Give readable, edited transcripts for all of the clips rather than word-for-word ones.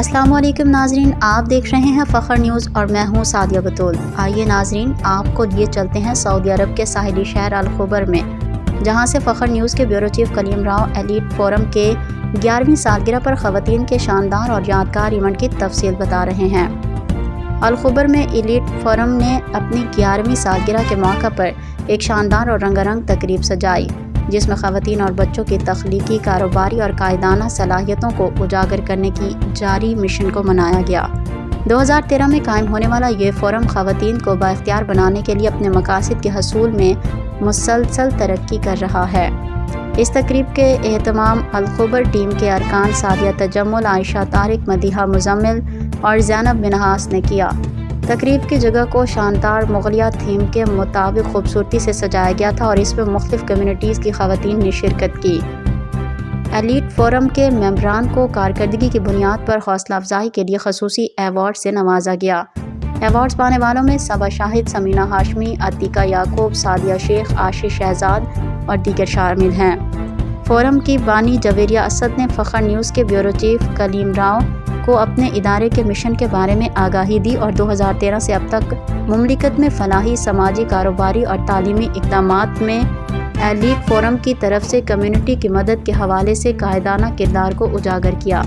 अस्सलाम वालेकुम नाजरीन, आप देख रहे हैं फ़ख्र न्यूज़ और मैं हूं सादिया बतूल। आइए नाजरीन, आपको लिए चलते हैं सऊदी अरब के साहिली शहर अल खुबर में, जहां से फ़ख्र न्यूज़ के bureau chief Kaleem Rao elite forum के 11वीं सालगिरह पर ख़वातीन के शानदार और यादगार इवेंट की तफसील बता रहे हैं। अल खुबर में एलीट फोरम ने अपनी 11वीं सालगिरह के मौका पर एक शानदार और रंगारंग तकरीब सजाई, जिसमें ख़वातीन और बच्चों की तख्लीकी, कारोबारी और कायदाना सलाहियतों को उजागर करने की जारी मिशन को मनाया गया। 2013 में कायम होने वाला ये फोरम ख़वातीन को बाइख्तियार बनाने के लिए अपने मकासद के हसूल में मुसलसल तरक्की कर रहा है। इस तकरीब के एहतमाम अल खुबर टीम के अरकान सादिया तजम्मुल, आयशा तारिक, मदीहा मुजम्मिल और ज़ैनब मिनहास ने किया। तकरीब की जगह को शानदार मुग़लिया थीम के मुताबिक खूबसूरती से सजाया गया था और इसमें मुख्तलिफ़ कम्युनिटीज़ की ख़वातीन ने शिरकत की। एलीट फोरम के मेंबरान को कारकर्दगी की बुनियाद पर हौसला अफजाई के लिए खसूसी एवार्ड से नवाजा गया। एवार्ड्स पाने वालों में सबा शाहिद, समीना हाशमी, अतीका याकूब, सादिया शेख, आशीष शहजाद और दीगर शामिल हैं। फोरम की बानी जवेरिया असद ने फ़ख्र न्यूज़ के ब्यूरो चीफ कलीम राव को अपने इदारे के मिशन के बारे में आगाही दी और 2013 से अब तक मुमलिकत में फलाही, समाजी, कारोबारी और तालीमी इक़दामात में एलीट फोरम की तरफ से कम्युनिटी की मदद के हवाले से कायदाना किरदार को उजागर किया।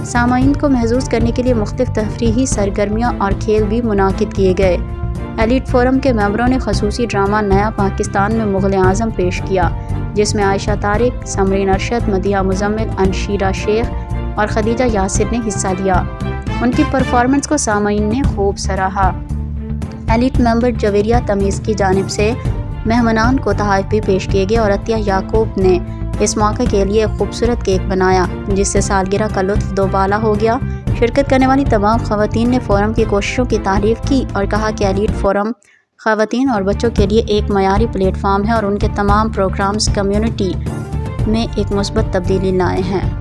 सामाईन को महसूस करने के लिए मुख्तलिफ तफरीही सरगर्मियाँ और खेल भी मुनाकिद किए गए। एलीट फोरम के मेंबरों ने खसूसी ड्रामा नया पाकिस्तान में मुग़ल आज़म पेश किया, जिसमें आयशा तारिक, समरीन अरशद, मदीहा मुजम्मिल, अनशीरा शेख और खदीजा यासिर ने हिस्सा लिया। उनकी परफॉर्मेंस को सामाईन ने खूब सराहा। एलीट मेंबर जवेरिया तमीज़ की जानिब से मेहमानान को तोहफ़े भी पेश किए गए और अतिया याकूब ने इस मौके के लिए एक खूबसूरत केक बनाया, जिससे सालगिरह का लुत्फ़ दोबाला हो गया। शिरकत करने वाली तमाम ख़वातीन ने फोरम की कोशिशों की तारीफ़ की और कहा कि एलीट फोरम ख़वातीन और बच्चों के लिए एक मयारी प्लेटफॉर्म है और उनके तमाम प्रोग्राम्स कम्युनिटी में एक मुस्बत तब्दीली लाए हैं।